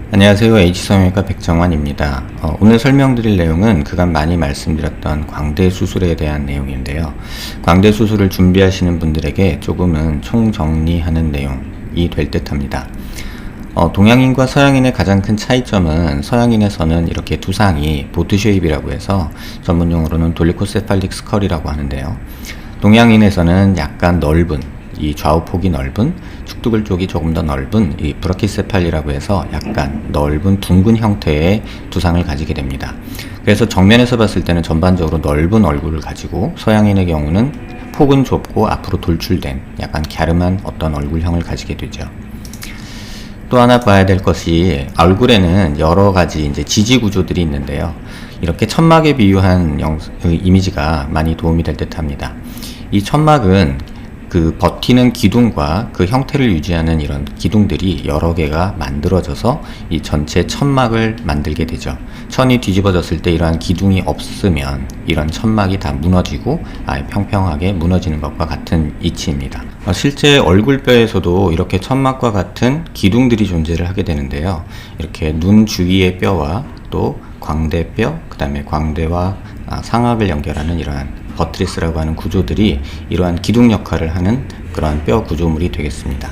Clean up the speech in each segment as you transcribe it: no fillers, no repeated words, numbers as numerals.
안녕하세요. H성형외과 백정환입니다. 오늘 설명드릴 내용은 그간 많이 말씀드렸던 광대 수술에 대한 내용인데요. 광대 수술을 준비하시는 분들에게 조금은 총정리하는 내용이 될 듯 합니다. 동양인과 서양인의 가장 큰 차이점은 서양인에서는 이렇게 두상이 보트 쉐입이라고 해서 전문용어로는 돌리코세팔릭 스컬이라고 하는데요. 동양인에서는 약간 넓은, 이 좌우폭이 넓은, 축두근 쪽이 조금 더 넓은 이 브라키세팔리라고 해서 약간 넓은 둥근 형태의 두상을 가지게 됩니다. 그래서 정면에서 봤을 때는 전반적으로 넓은 얼굴을 가지고, 서양인의 경우는 폭은 좁고 앞으로 돌출된 약간 갸름한 어떤 얼굴형을 가지게 되죠. 또 하나 봐야 될 것이, 얼굴에는 여러 가지 이제 지지 구조들이 있는데요. 이렇게 천막에 비유한 이미지가 많이 도움이 될 듯 합니다. 이 천막은 그 버티는 기둥과 그 형태를 유지하는 이런 기둥들이 여러 개가 만들어져서 이 전체 천막을 만들게 되죠. 천이 뒤집어졌을 때 이러한 기둥이 없으면 이런 천막이 다 무너지고 아예 평평하게 무너지는 것과 같은 이치입니다. 실제 얼굴뼈에서도 이렇게 천막과 같은 기둥들이 존재를 하게 되는데요. 이렇게 눈 주위의 뼈와 또 광대뼈, 그 다음에 광대와 상악을 연결하는 이러한 버트리스라고 하는 구조들이 이러한 기둥 역할을 하는 그러한 뼈 구조물이 되겠습니다.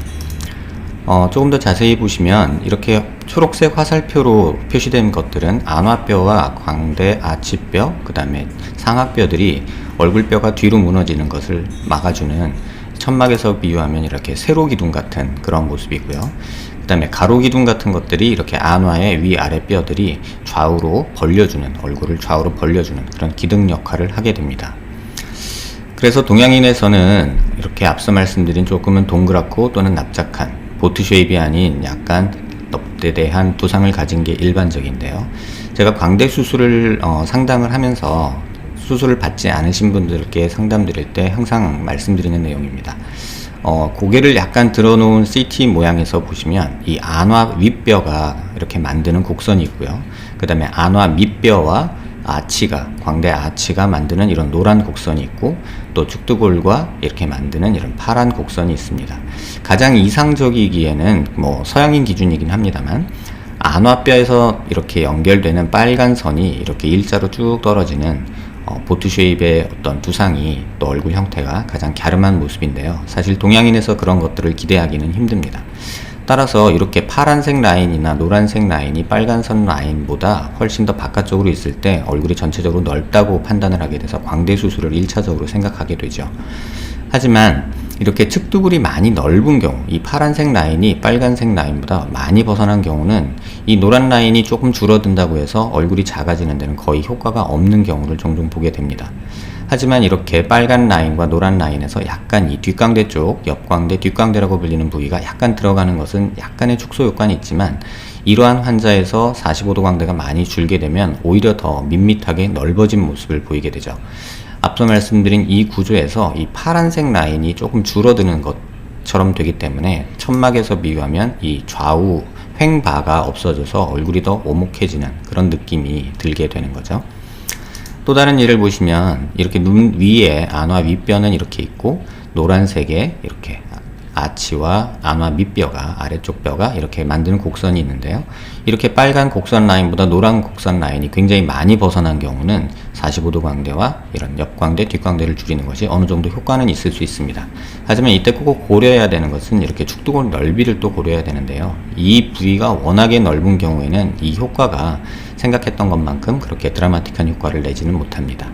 조금 더 자세히 보시면 이렇게 초록색 화살표로 표시된 것들은 안화뼈와 광대 아치뼈, 그 다음에 상악뼈들이 얼굴뼈가 뒤로 무너지는 것을 막아주는, 천막에서 비유하면 이렇게 세로 기둥 같은 그런 모습이고요. 그 다음에 가로 기둥 같은 것들이 이렇게 안화의 위아래 뼈들이 좌우로 벌려주는, 얼굴을 좌우로 벌려주는 그런 기둥 역할을 하게 됩니다. 그래서 동양인에서는 이렇게 앞서 말씀드린 조금은 동그랗고 또는 납작한 보트 쉐입이 아닌 약간 넙대대한 두상을 가진 게 일반적인데요. 제가 광대 수술을 상담을 하면서 수술을 받지 않으신 분들께 상담드릴 때 항상 말씀드리는 내용입니다. 고개를 약간 들어놓은 CT 모양에서 보시면 이 안화 윗뼈가 이렇게 만드는 곡선이 있고요. 그 다음에 안화 밑뼈와 아치가, 광대 아치가 만드는 이런 노란 곡선이 있고, 또 축두골과 이렇게 만드는 이런 파란 곡선이 있습니다. 가장 이상적이기에는 서양인 기준이긴 합니다만, 안화뼈에서 이렇게 연결되는 빨간 선이 이렇게 일자로 쭉 떨어지는 보트 쉐입의 어떤 두상이, 또 얼굴 형태가 가장 갸름한 모습인데요. 사실 동양인에서 그런 것들을 기대하기는 힘듭니다. 따라서 이렇게 파란색 라인이나 노란색 라인이 빨간선 라인보다 훨씬 더 바깥쪽으로 있을 때 얼굴이 전체적으로 넓다고 판단을 하게 돼서 광대 수술을 1차적으로 생각하게 되죠. 하지만 이렇게 측두굴이 많이 넓은 경우, 이 파란색 라인이 빨간색 라인보다 많이 벗어난 경우는 이 노란 라인이 조금 줄어든다고 해서 얼굴이 작아지는 데는 거의 효과가 없는 경우를 종종 보게 됩니다. 하지만 이렇게 빨간 라인과 노란 라인에서 약간 이 뒷광대 쪽, 옆광대, 뒷광대라고 불리는 부위가 약간 들어가는 것은 약간의 축소 효과는 있지만, 이러한 환자에서 45도 광대가 많이 줄게 되면 오히려 더 밋밋하게 넓어진 모습을 보이게 되죠. 앞서 말씀드린 이 구조에서 이 파란색 라인이 조금 줄어드는 것처럼 되기 때문에 천막에서 비유하면 이 좌우 횡바가 없어져서 얼굴이 더 오목해지는 그런 느낌이 들게 되는 거죠. 또 다른 예를 보시면 이렇게 눈 위에 안화 윗뼈는 이렇게 있고, 노란색의 이렇게 아치와 안화 밑뼈가, 아래쪽 뼈가 이렇게 만드는 곡선이 있는데요. 이렇게 빨간 곡선 라인보다 노란 곡선 라인이 굉장히 많이 벗어난 경우는 45도 광대와 이런 옆광대, 뒷광대를 줄이는 것이 어느 정도 효과는 있을 수 있습니다. 하지만 이때 꼭 고려해야 되는 것은 이렇게 축두골 넓이를 또 고려해야 되는데요. 이 부위가 워낙에 넓은 경우에는 이 효과가 생각했던 것만큼 그렇게 드라마틱한 효과를 내지는 못합니다.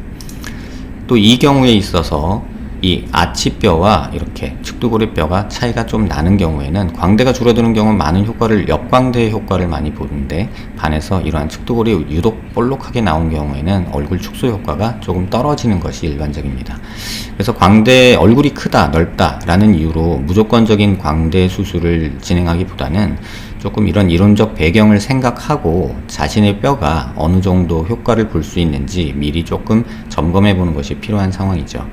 또 이 경우에 있어서 이 아치뼈와 이렇게 측두골의 뼈가 차이가 좀 나는 경우에는, 광대가 줄어드는 경우는 많은 효과를, 옆광대의 효과를 많이 보는데 반해서 이러한 측두골이 유독 볼록하게 나온 경우에는 얼굴 축소 효과가 조금 떨어지는 것이 일반적입니다. 그래서 광대, 얼굴이 크다, 넓다 라는 이유로 무조건적인 광대 수술을 진행하기보다는 조금 이런 이론적 배경을 생각하고 자신의 뼈가 어느 정도 효과를 볼 수 있는지 미리 조금 점검해 보는 것이 필요한 상황이죠.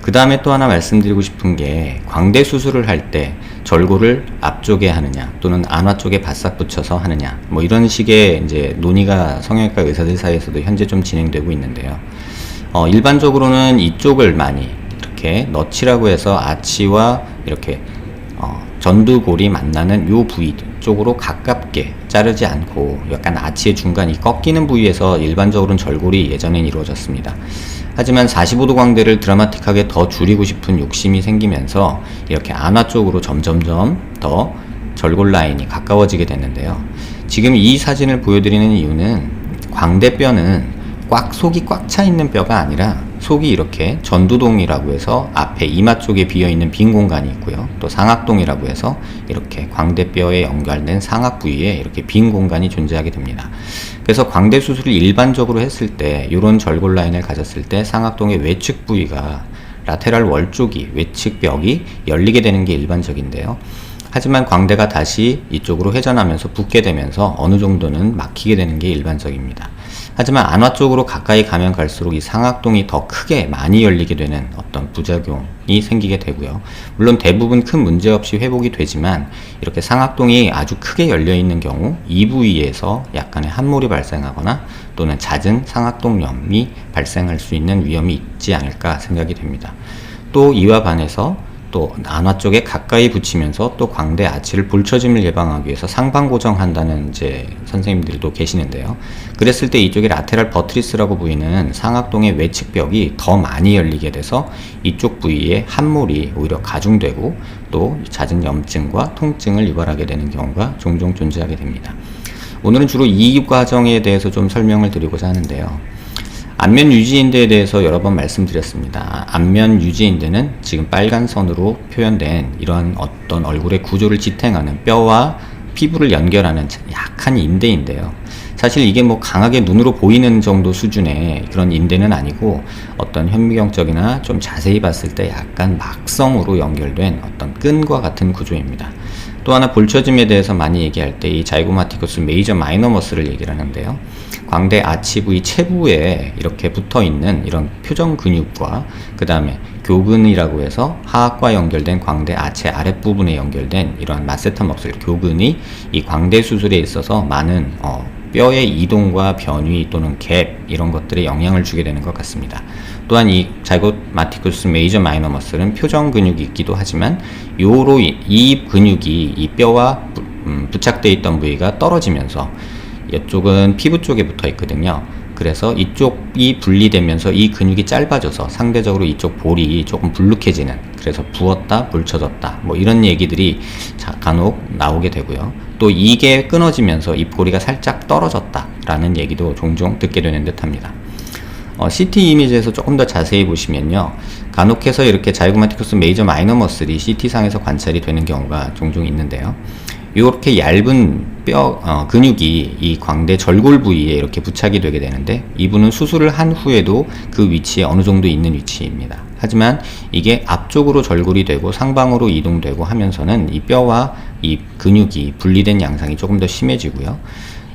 그 다음에 또 하나 말씀드리고 싶은 게, 광대 수술을 할 때 절골을 앞쪽에 하느냐 또는 안화 쪽에 바싹 붙여서 하느냐, 이런 식의 이제 논의가 성형외과 의사들 사이에서도 현재 좀 진행되고 있는데요. 일반적으로는 이쪽을 많이 이렇게 너치라고 해서 아치와 이렇게 전두골이 만나는 요 부위 쪽으로 가깝게 자르지 않고 약간 아치의 중간이 꺾이는 부위에서 일반적으로는 절골이 예전엔 이루어졌습니다. 하지만 45도 광대를 드라마틱하게 더 줄이고 싶은 욕심이 생기면서 이렇게 안화 쪽으로 점점점 더 절골 라인이 가까워지게 됐는데요. 지금 이 사진을 보여드리는 이유는 광대뼈는 속이 꽉 차 있는 뼈가 아니라 속이 이렇게 전두동이라고 해서 앞에 이마 쪽에 비어있는 빈 공간이 있고요. 또 상악동이라고 해서 이렇게 광대뼈에 연결된 상악 부위에 이렇게 빈 공간이 존재하게 됩니다. 그래서 광대 수술을 일반적으로 했을 때 이런 절골 라인을 가졌을 때 상악동의 외측 부위가 라테랄 월 쪽이 외측 벽이 열리게 되는 게 일반적인데요. 하지만 광대가 다시 이쪽으로 회전하면서 붓게 되면서 어느 정도는 막히게 되는 게 일반적입니다. 하지만 안화 쪽으로 가까이 가면 갈수록 이 상악동이 더 크게 많이 열리게 되는 어떤 부작용이 생기게 되고요. 물론 대부분 큰 문제 없이 회복이 되지만 이렇게 상악동이 아주 크게 열려 있는 경우 이 부위에서 약간의 함몰이 발생하거나 또는 잦은 상악동염이 발생할 수 있는 위험이 있지 않을까 생각이 됩니다. 또 이와 반해서 또 안화 쪽에 가까이 붙이면서 또 광대 아치를 볼처짐을 예방하기 위해서 상방 고정한다는 이제 선생님들도 계시는데요. 그랬을 때 이쪽에 라테랄 버트리스라고 보이는 상악동의 외측벽이 더 많이 열리게 돼서 이쪽 부위에 함몰이 오히려 가중되고 또 잦은 염증과 통증을 유발하게 되는 경우가 종종 존재하게 됩니다. 오늘은 주로 이 과정에 대해서 좀 설명을 드리고자 하는데요. 안면 유지인대에 대해서 여러 번 말씀드렸습니다. 안면 유지인대는 지금 빨간 선으로 표현된 이러한 어떤 얼굴의 구조를 지탱하는 뼈와 피부를 연결하는 약한 인대인데요. 사실 이게 뭐 강하게 눈으로 보이는 정도 수준의 그런 인대는 아니고 어떤 현미경적이나 좀 자세히 봤을 때 약간 막성으로 연결된 어떤 끈과 같은 구조입니다. 또 하나 볼처짐에 대해서 많이 얘기할 때 이 자이고마티쿠스 메이저 마이너 머슬을 얘기를 하는데요. 광대 아치 부위 체부에 이렇게 붙어 있는 이런 표정 근육과 그 다음에 교근이라고 해서 하악과 연결된 광대 아치 아랫부분에 연결된 이러한 마세터 머슬 교근이 이 광대 수술에 있어서 많은 뼈의 이동과 변위 또는 갭 이런 것들에 영향을 주게 되는 것 같습니다. 또한 이 자이고마티쿠스 메이저 마이너 머슬은 표정 근육이 있기도 하지만 이 근육이 이 뼈와 부착되어 있던 부위가 떨어지면서 이쪽은 피부 쪽에 붙어 있거든요. 그래서 이쪽이 분리되면서 이 근육이 짧아져서 상대적으로 이쪽 볼이 조금 불룩해지는, 그래서 부었다, 볼쳐졌다 뭐 이런 얘기들이 간혹 나오게 되고요. 또 이게 끊어지면서 입꼬리가 살짝 떨어졌다 라는 얘기도 종종 듣게 되는 듯 합니다. CT 이미지에서 조금 더 자세히 보시면요, 간혹해서 이렇게 자이고마티쿠스 메이저 마이너 머슬이 CT상에서 관찰이 되는 경우가 종종 있는데요. 이렇게 얇은 근육이 이 광대 절골 부위에 이렇게 부착이 되게 되는데, 이분은 수술을 한 후에도 그 위치에 어느 정도 있는 위치입니다. 하지만 이게 앞쪽으로 절골이 되고 상방으로 이동되고 하면서는 이 뼈와 이 근육이 분리된 양상이 조금 더 심해지고요.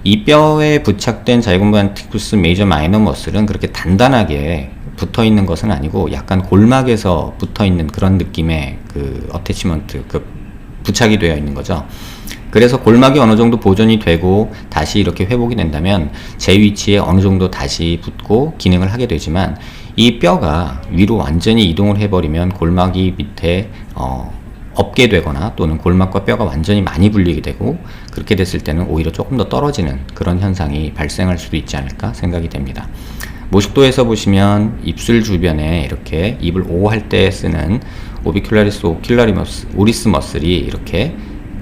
이 뼈에 부착된 자이고마티쿠스 메이저 마이너 머슬은 그렇게 단단하게 붙어 있는 것은 아니고 약간 골막에서 붙어 있는 그런 느낌의 그 어태치먼트, 부착이 되어 있는 거죠. 그래서 골막이 어느 정도 보존이 되고 다시 이렇게 회복이 된다면 제 위치에 어느 정도 다시 붙고 기능을 하게 되지만, 이 뼈가 위로 완전히 이동을 해버리면 골막이 밑에 없게 되거나 또는 골막과 뼈가 완전히 많이 분리게 되고, 그렇게 됐을 때는 오히려 조금 더 떨어지는 그런 현상이 발생할 수도 있지 않을까 생각이 됩니다. 모식도에서 보시면 입술 주변에 이렇게 입을 O 할 때 쓰는 오비큘라리스 오리스 머슬이 이렇게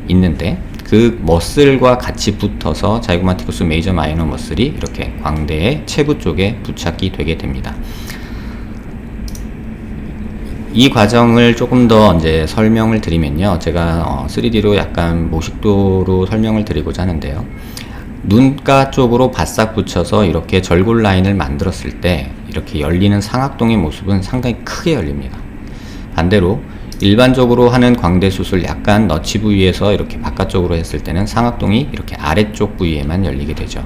있는데, 그 머슬과 같이 붙어서 자이고마티쿠스 메이저 마이너 머슬이 이렇게 광대의 체부 쪽에 부착이 되게 됩니다. 이 과정을 조금 더 이제 설명을 드리면요, 제가 3D로 약간 모식도로 설명을 드리고자 하는데요. 눈가 쪽으로 바싹 붙여서 이렇게 절골 라인을 만들었을 때 이렇게 열리는 상악동의 모습은 상당히 크게 열립니다. 반대로 일반적으로 하는 광대 수술 약간 너치 부위에서 이렇게 바깥쪽으로 했을 때는 상악동이 이렇게 아래쪽 부위에만 열리게 되죠.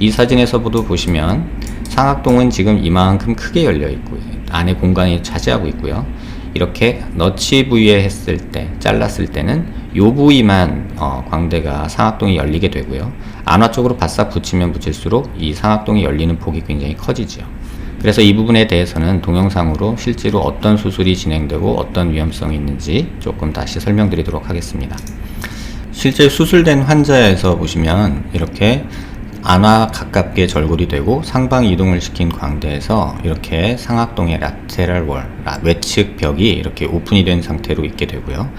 이 사진에서도 보시면 상악동은 지금 이만큼 크게 열려 있고 안에 공간이 차지하고 있고요. 이렇게 너치 부위에 했을 때, 잘랐을 때는 이 부위만 광대가 상악동이 열리게 되고요. 안화 쪽으로 바싹 붙이면 붙일수록 이 상악동이 열리는 폭이 굉장히 커지죠. 그래서 이 부분에 대해서는 동영상으로 실제로 어떤 수술이 진행되고 어떤 위험성이 있는지 조금 다시 설명드리도록 하겠습니다. 실제 수술된 환자에서 보시면 이렇게 안와 가깝게 절골이 되고 상방 이동을 시킨 광대에서 이렇게 상악동의 라테럴 월, 외측 벽이 이렇게 오픈이 된 상태로 있게 되고요.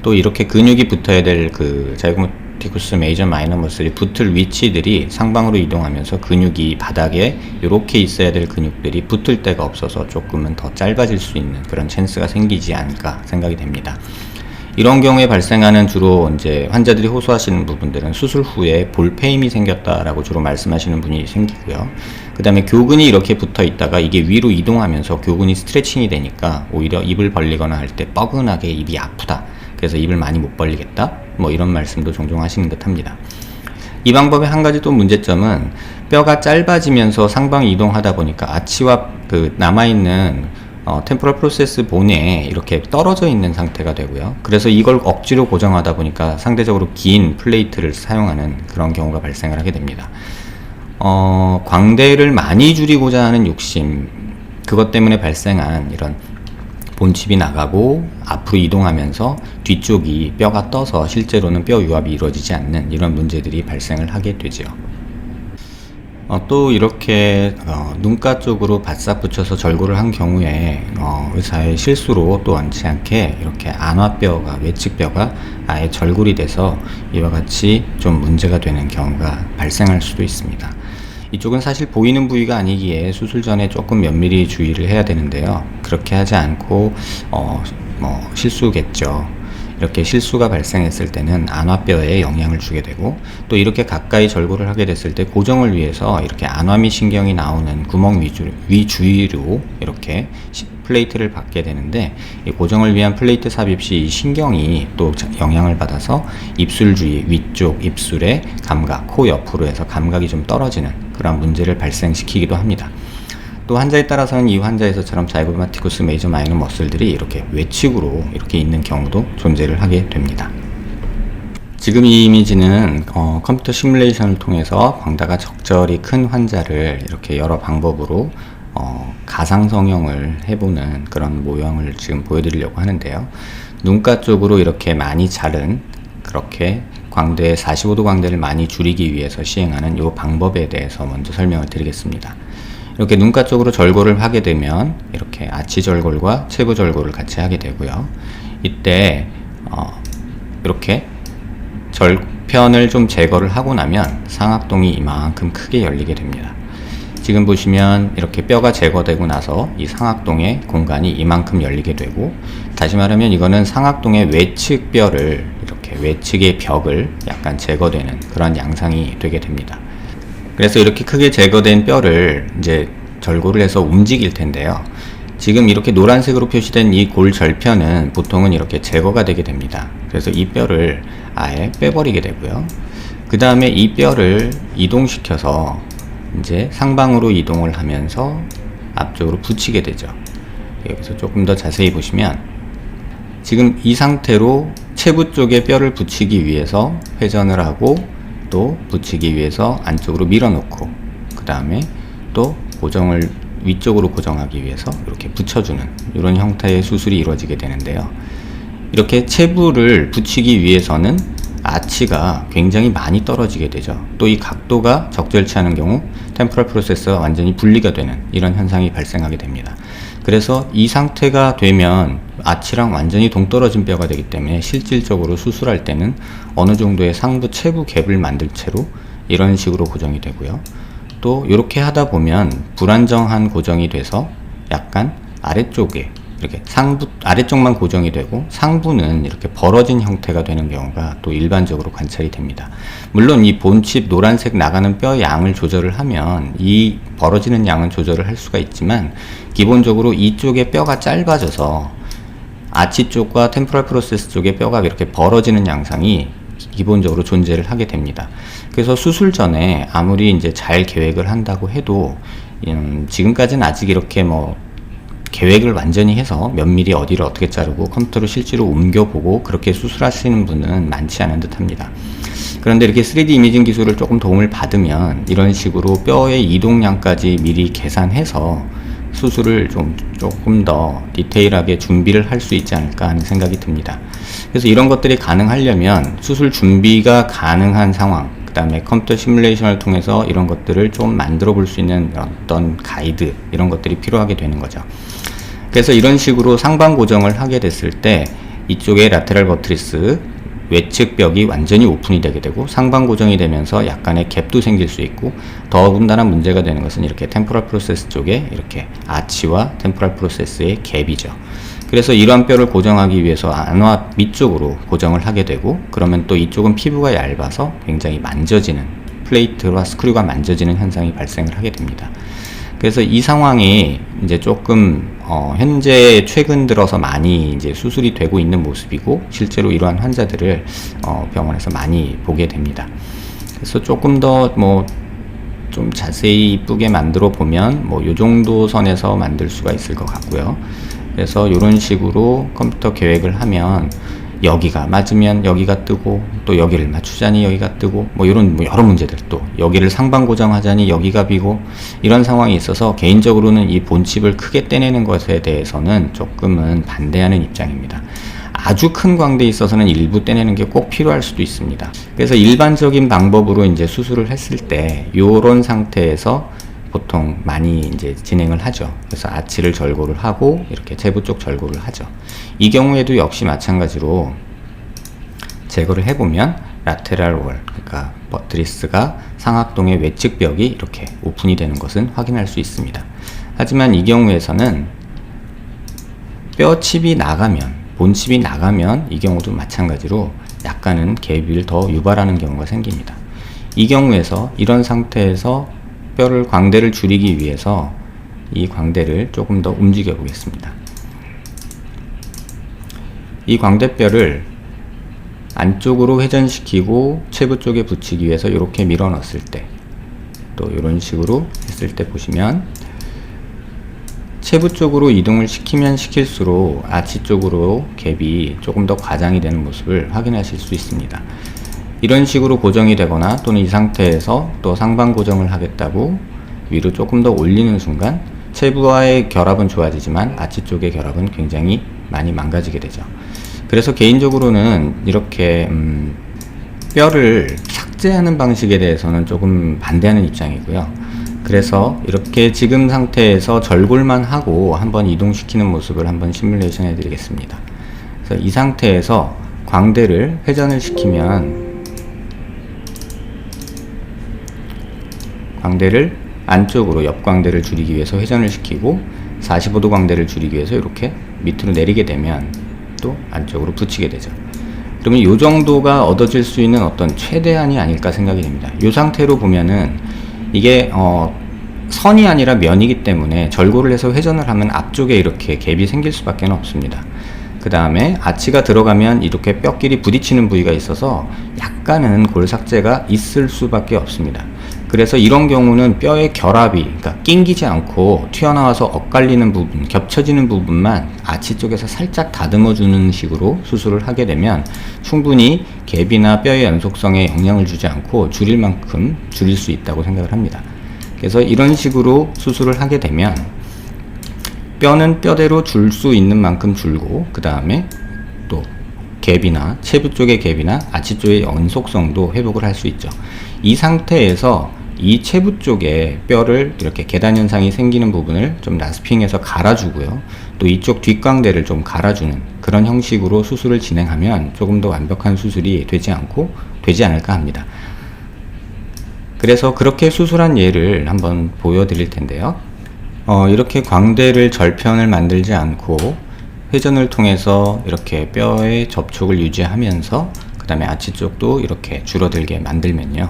또 이렇게 근육이 붙어야 될 그 자이고마티쿠스 메이저 마이너 머슬이 붙을 위치들이 상방으로 이동하면서 근육이 바닥에 이렇게 있어야 될 근육들이 붙을 데가 없어서 조금은 더 짧아질 수 있는 그런 찬스가 생기지 않을까 생각이 됩니다. 이런 경우에 발생하는 주로 이제 환자들이 호소하시는 부분들은 수술 후에 볼페임이 생겼다라고 주로 말씀하시는 분이 생기고요. 그 다음에 교근이 이렇게 붙어 있다가 이게 위로 이동하면서 교근이 스트레칭이 되니까 오히려 입을 벌리거나 할 때 뻐근하게 입이 아프다. 그래서 입을 많이 못 벌리겠다. 뭐 이런 말씀도 종종 하시는 듯 합니다. 이 방법의 한 가지 또 문제점은 뼈가 짧아지면서 상방 이동하다 보니까 아치와 그 남아있는 템포럴 프로세스 본에 이렇게 떨어져 있는 상태가 되고요. 그래서 이걸 억지로 고정하다 보니까 상대적으로 긴 플레이트를 사용하는 그런 경우가 발생을 하게 됩니다. 광대를 많이 줄이고자 하는 욕심, 그것 때문에 발생한 이런 본칩이 나가고 앞으로 이동하면서 뒤쪽이 뼈가 떠서 실제로는 뼈 유합이 이루어지지 않는 이런 문제들이 발생을 하게 되죠. 또 이렇게 눈가 쪽으로 바싹 붙여서 절골을 한 경우에 의사의 실수로 또 원치 않게 이렇게 안화뼈가, 외측뼈가 아예 절골이 돼서 이와 같이 좀 문제가 되는 경우가 발생할 수도 있습니다. 이쪽은 사실 보이는 부위가 아니기에 수술 전에 조금 면밀히 주의를 해야 되는데요. 그렇게 하지 않고 실수겠죠. 이렇게 실수가 발생했을 때는 안화뼈에 영향을 주게 되고, 또 이렇게 가까이 절골을 하게 됐을 때 고정을 위해서 이렇게 안화미 신경이 나오는 구멍 위주위로 이렇게 플레이트를 받게 되는데, 이 고정을 위한 플레이트 삽입 시 이 신경이 또 영향을 받아서 입술 주위, 위쪽 입술의 감각, 코 옆으로 해서 감각이 좀 떨어지는 그런 문제를 발생시키기도 합니다. 또 환자에 따라서는 이 환자에서처럼 자이고마티쿠스 메이저 마이너 머슬들이 이렇게 외측으로 이렇게 있는 경우도 존재를 하게 됩니다. 지금 이 이미지는 컴퓨터 시뮬레이션을 통해서 광대가 적절히 큰 환자를 이렇게 여러 방법으로 가상 성형을 해보는 그런 모형을 지금 보여드리려고 하는데요. 눈가 쪽으로 이렇게 많이 자른 그렇게 광대 45도 광대를 많이 줄이기 위해서 시행하는 이 방법에 대해서 먼저 설명을 드리겠습니다. 이렇게 눈가 쪽으로 절골을 하게 되면 이렇게 아치 절골과 체부 절골을 같이 하게 되고요. 이때 이렇게 절편을 좀 제거를 하고 나면 상악동이 이만큼 크게 열리게 됩니다. 지금 보시면 이렇게 뼈가 제거되고 나서 이 상악동의 공간이 이만큼 열리게 되고, 다시 말하면 이거는 상악동의 외측 뼈를 이렇게 외측의 벽을 약간 제거되는 그런 양상이 되게 됩니다. 그래서 이렇게 크게 제거된 뼈를 이제 절골을 해서 움직일 텐데요. 지금 이렇게 노란색으로 표시된 이 골 절편은 보통은 이렇게 제거가 되게 됩니다. 그래서 이 뼈를 아예 빼버리게 되고요. 그 다음에 이 뼈를 이동시켜서 이제 상방으로 이동을 하면서 앞쪽으로 붙이게 되죠. 여기서 조금 더 자세히 보시면 지금 이 상태로 체부 쪽에 뼈를 붙이기 위해서 회전을 하고 또 붙이기 위해서 안쪽으로 밀어놓고, 그 다음에 또 고정을 위쪽으로 고정하기 위해서 이렇게 붙여주는 이런 형태의 수술이 이루어지게 되는데요. 이렇게 체부를 붙이기 위해서는 아치가 굉장히 많이 떨어지게 되죠. 또 이 각도가 적절치 않은 경우 템포럴 프로세스가 완전히 분리가 되는 이런 현상이 발생하게 됩니다. 그래서 이 상태가 되면 아치랑 완전히 동떨어진 뼈가 되기 때문에 실질적으로 수술할 때는 어느 정도의 상부 체부 갭을 만들 채로 이런 식으로 고정이 되고요. 또 이렇게 하다 보면 불안정한 고정이 돼서 약간 아래쪽에 이렇게 아래쪽만 고정이 되고 상부는 이렇게 벌어진 형태가 되는 경우가 또 일반적으로 관찰이 됩니다. 물론 이 본칩 노란색 나가는 뼈 양을 조절을 하면 이 벌어지는 양은 조절을 할 수가 있지만, 기본적으로 이쪽에 뼈가 짧아져서 아치 쪽과 템포럴 프로세스 쪽의 뼈가 이렇게 벌어지는 양상이 기본적으로 존재를 하게 됩니다. 그래서 수술 전에 아무리 이제 잘 계획을 한다고 해도 지금까지는 아직 이렇게 계획을 완전히 해서 면밀히 어디를 어떻게 자르고 컴퓨터로 실제로 옮겨보고 그렇게 수술하시는 분은 많지 않은 듯 합니다. 그런데 이렇게 3D 이미징 기술을 조금 도움을 받으면 이런 식으로 뼈의 이동량까지 미리 계산해서 수술을 조금 더 디테일하게 준비를 할 수 있지 않을까 하는 생각이 듭니다. 그래서 이런 것들이 가능하려면 수술 준비가 가능한 상황, 그 다음에 컴퓨터 시뮬레이션을 통해서 이런 것들을 좀 만들어 볼 수 있는 어떤 가이드, 이런 것들이 필요하게 되는 거죠. 그래서 이런 식으로 상방 고정을 하게 됐을 때 이쪽에 라테랄 버트리스 외측 벽이 완전히 오픈이 되게 되고 상방 고정이 되면서 약간의 갭도 생길 수 있고, 더군다나 문제가 되는 것은 이렇게 템포럴 프로세스 쪽에 이렇게 아치와 템포럴 프로세스의 갭이죠. 그래서 이러한 뼈를 고정하기 위해서 안와 밑쪽으로 고정을 하게 되고, 그러면 또 이쪽은 피부가 얇아서 굉장히 만져지는, 플레이트와 스크류가 만져지는 현상이 발생을 하게 됩니다. 그래서 이 상황이 이제 조금 현재 최근 들어서 많이 이제 수술이 되고 있는 모습이고, 실제로 이러한 환자들을 병원에서 많이 보게 됩니다. 그래서 조금 더 좀 자세히 이쁘게 만들어 보면 요 정도 선에서 만들 수가 있을 것 같고요. 그래서 이런 식으로 컴퓨터 계획을 하면 여기가 맞으면 여기가 뜨고, 또 여기를 맞추자니 여기가 뜨고, 이런 여러 문제들, 또 여기를 상방 고정하자니 여기가 비고, 이런 상황이 있어서 개인적으로는 이 본칩을 크게 떼내는 것에 대해서는 조금은 반대하는 입장입니다. 아주 큰 광대에 있어서는 일부 떼내는 게 꼭 필요할 수도 있습니다. 그래서 일반적인 방법으로 이제 수술을 했을 때 요런 상태에서 보통 많이 이제 진행을 하죠. 그래서 아치를 절고를 하고 이렇게 체부 쪽 절고를 하죠. 이 경우에도 역시 마찬가지로 제거를 해보면 라테랄 월, 그러니까 버트리스가 상악동의 외측 벽이 이렇게 오픈이 되는 것은 확인할 수 있습니다. 하지만 이 경우에서는 뼈 칩이 나가면, 본칩이 나가면 이 경우도 마찬가지로 약간은 갭을 더 유발하는 경우가 생깁니다. 이 경우에서 이런 상태에서 광대를 줄이기 위해서 이 광대를 조금 더 움직여 보겠습니다. 이 광대뼈를 안쪽으로 회전시키고 체부 쪽에 붙이기 위해서 이렇게 밀어 넣었을 때, 또 이런 식으로 했을 때 보시면 체부 쪽으로 이동을 시키면 시킬수록 아치 쪽으로 갭이 조금 더 과장이 되는 모습을 확인하실 수 있습니다. 이런 식으로 고정이 되거나 또는 이 상태에서 또 상방 고정을 하겠다고 위로 조금 더 올리는 순간 체부와의 결합은 좋아지지만 아치 쪽의 결합은 굉장히 많이 망가지게 되죠. 그래서 개인적으로는 이렇게 뼈를 삭제하는 방식에 대해서는 조금 반대하는 입장이고요. 그래서 이렇게 지금 상태에서 절골만 하고 한번 이동시키는 모습을 한번 시뮬레이션 해드리겠습니다. 그래서 이 상태에서 광대를 회전을 시키면 광대를 안쪽으로 옆 광대를 줄이기 위해서 회전을 시키고 45도 광대를 줄이기 위해서 이렇게 밑으로 내리게 되면 또 안쪽으로 붙이게 되죠. 그러면 이 정도가 얻어질 수 있는 어떤 최대한이 아닐까 생각이 됩니다. 이 상태로 보면은 이게 선이 아니라 면이기 때문에 절골을 해서 회전을 하면 앞쪽에 이렇게 갭이 생길 수밖에 없습니다. 그 다음에 아치가 들어가면 이렇게 뼈끼리 부딪히는 부위가 있어서 약간은 골 삭제가 있을 수밖에 없습니다. 그래서 이런 경우는 뼈의 결합이, 그러니까 낑기지 않고 튀어나와서 엇갈리는 부분, 겹쳐지는 부분만 아치 쪽에서 살짝 다듬어 주는 식으로 수술을 하게 되면 충분히 갭이나 뼈의 연속성에 영향을 주지 않고 줄일 만큼 줄일 수 있다고 생각을 합니다. 그래서 이런 식으로 수술을 하게 되면 뼈는 뼈대로 줄 수 있는 만큼 줄고, 그 다음에 또 갭이나 체부 쪽의 갭이나 아치 쪽의 연속성도 회복을 할 수 있죠. 이 상태에서 이 체부 쪽에 뼈를 이렇게 계단 현상이 생기는 부분을 좀 라스핑해서 갈아주고요. 또 이쪽 뒷광대를 좀 갈아주는 그런 형식으로 수술을 진행하면 조금 더 완벽한 수술이 되지 않을까 합니다. 그래서 그렇게 수술한 예를 한번 보여드릴 텐데요. 이렇게 광대를 절편을 만들지 않고 회전을 통해서 이렇게 뼈의 접촉을 유지하면서 그 다음에 아치 쪽도 이렇게 줄어들게 만들면요,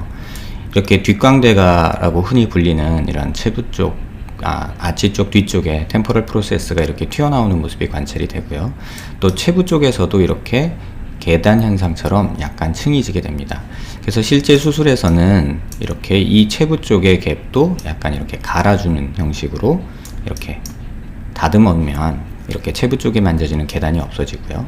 이렇게 뒷광대가라고 흔히 불리는 이런 체부 쪽, 아치 쪽 뒤쪽에 템포럴 프로세스가 이렇게 튀어나오는 모습이 관찰이 되고요. 또 체부 쪽에서도 이렇게 계단 현상처럼 약간 층이 지게 됩니다. 그래서 실제 수술에서는 이렇게 이 체부 쪽의 갭도 약간 이렇게 갈아주는 형식으로 이렇게 다듬으면 이렇게 체부 쪽에 만져지는 계단이 없어지고요.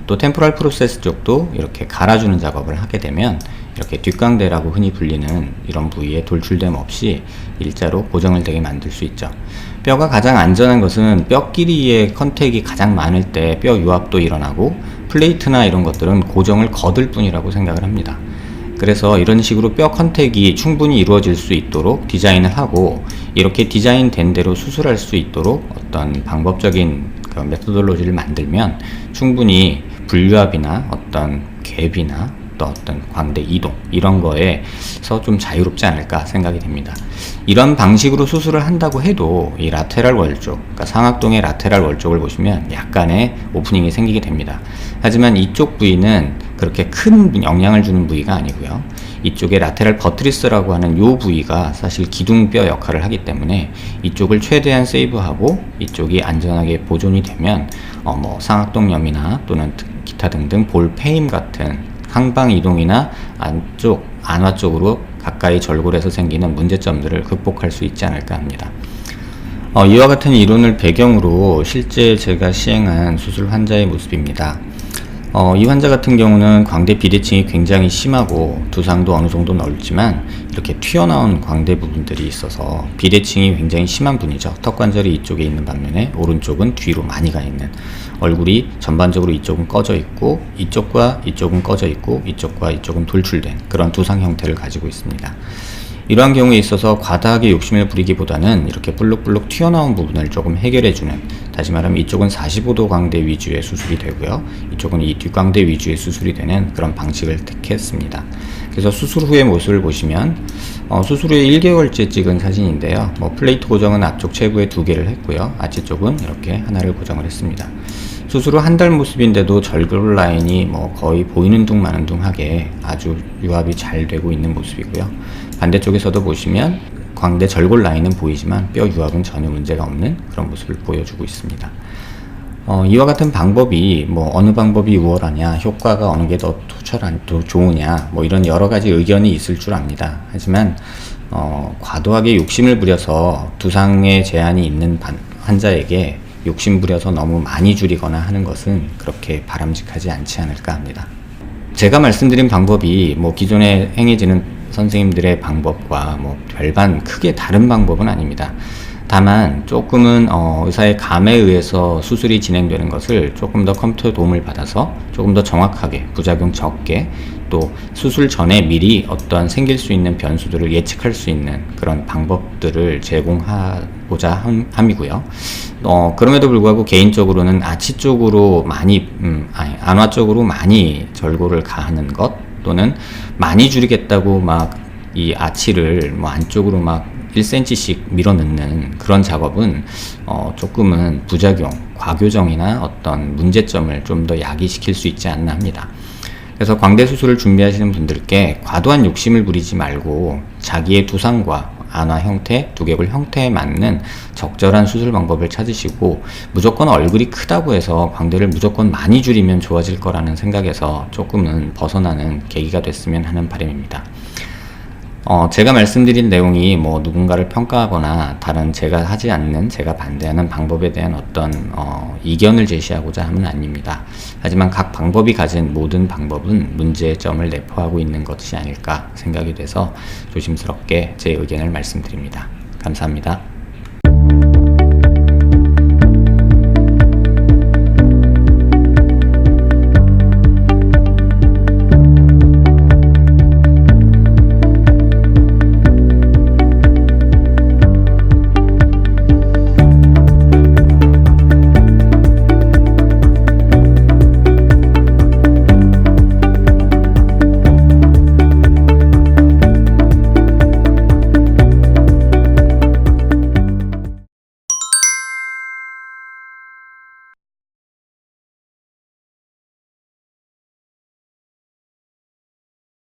또 템포럴 프로세스 쪽도 이렇게 갈아주는 작업을 하게 되면 이렇게 뒷광대라고 흔히 불리는 이런 부위에 돌출됨 없이 일자로 고정을 되게 만들 수 있죠. 뼈가 가장 안전한 것은 뼈 끼리의 컨택이 가장 많을 때 뼈 유압도 일어나고 플레이트나 이런 것들은 고정을 거둘 뿐이라고 생각을 합니다. 그래서 이런 식으로 뼈 컨택이 충분히 이루어질 수 있도록 디자인을 하고, 이렇게 디자인된 대로 수술할 수 있도록 어떤 방법적인 그 메소돌로지를 만들면 충분히 불유압이나 어떤 갭이나 또 어떤 광대 이동 이런 거에서 좀 자유롭지 않을까 생각이 됩니다. 이런 방식으로 수술을 한다고 해도 이 라테랄 월쪽, 그러니까 상악동의 라테랄 월쪽을 보시면 약간의 오프닝이 생기게 됩니다. 하지만 이쪽 부위는 그렇게 큰 영향을 주는 부위가 아니고요. 이쪽에 라테랄 버트리스라고 하는 이 부위가 사실 기둥뼈 역할을 하기 때문에 이쪽을 최대한 세이브하고 이쪽이 안전하게 보존이 되면 상악동염이나 또는 기타 등등 볼 패임 같은 항방 이동이나 안쪽, 안화 쪽으로 가까이 절골해서 생기는 문제점들을 극복할 수 있지 않을까 합니다. 이와 같은 이론을 배경으로 실제 제가 시행한 수술 환자의 모습입니다. 이 환자 같은 경우는 광대 비대칭이 굉장히 심하고 두상도 어느 정도 넓지만 이렇게 튀어나온 광대 부분들이 있어서 비대칭이 굉장히 심한 분이죠. 턱관절이 이쪽에 있는 반면에 오른쪽은 뒤로 많이 가 있는, 얼굴이 전반적으로 이쪽은 꺼져 있고 이쪽과 이쪽은 꺼져 있고 이쪽과 이쪽은 돌출된 그런 두상 형태를 가지고 있습니다. 이러한 경우에 있어서 과다하게 욕심을 부리기보다는 이렇게 볼록볼록 튀어나온 부분을 조금 해결해주는, 다시 말하면 이쪽은 45도 광대 위주의 수술이 되고요, 이쪽은 이 뒷광대 위주의 수술이 되는 그런 방식을 택했습니다. 그래서 수술 후의 모습을 보시면 수술 후에 1개월째 찍은 사진인데요. 플레이트 고정은 앞쪽 체부에 2개를 했고요, 아치 쪽은 이렇게 하나를 고정을 했습니다. 수술 후 한 달 모습인데도 절골 라인이 거의 보이는 둥 마는 둥하게 아주 유압이 잘 되고 있는 모습이고요. 반대쪽에서도 보시면 광대 절골 라인은 보이지만 뼈 유압은 전혀 문제가 없는 그런 모습을 보여주고 있습니다. 이와 같은 방법이 어느 방법이 우월하냐, 효과가 어느 게 더 좋으냐, 이런 여러 가지 의견이 있을 줄 압니다. 하지만 과도하게 욕심을 부려서 두상에 제한이 있는 환자에게 욕심 부려서 너무 많이 줄이거나 하는 것은 그렇게 바람직하지 않지 않을까 합니다. 제가 말씀드린 방법이 기존에 행해지는 선생님들의 방법과 별반 크게 다른 방법은 아닙니다. 다만 조금은 의사의 감에 의해서 수술이 진행되는 것을 조금 더 컴퓨터 도움을 받아서 조금 더 정확하게, 부작용 적게, 또 수술 전에 미리 어떠한 생길 수 있는 변수들을 예측할 수 있는 그런 방법들을 제공하고자 함이고요. 그럼에도 불구하고 개인적으로는 아치 쪽으로 많이 안화 쪽으로 많이 절골을 가하는 것, 또는 많이 줄이겠다고 이 아치를 안쪽으로 1cm씩 밀어넣는 그런 작업은 조금은 부작용, 과교정이나 어떤 문제점을 좀 더 야기시킬 수 있지 않나 합니다. 그래서 광대 수술을 준비하시는 분들께 과도한 욕심을 부리지 말고 자기의 두상과 안화 형태, 두개골 형태에 맞는 적절한 수술 방법을 찾으시고, 무조건 얼굴이 크다고 해서 광대를 무조건 많이 줄이면 좋아질 거라는 생각에서 조금은 벗어나는 계기가 됐으면 하는 바람입니다. 제가 말씀드린 내용이 누군가를 평가하거나 다른 제가 하지 않는, 제가 반대하는 방법에 대한 어떤 이견을 제시하고자 함은 아닙니다. 하지만 각 방법이 가진 모든 방법은 문제점을 내포하고 있는 것이 아닐까 생각이 돼서 조심스럽게 제 의견을 말씀드립니다. 감사합니다.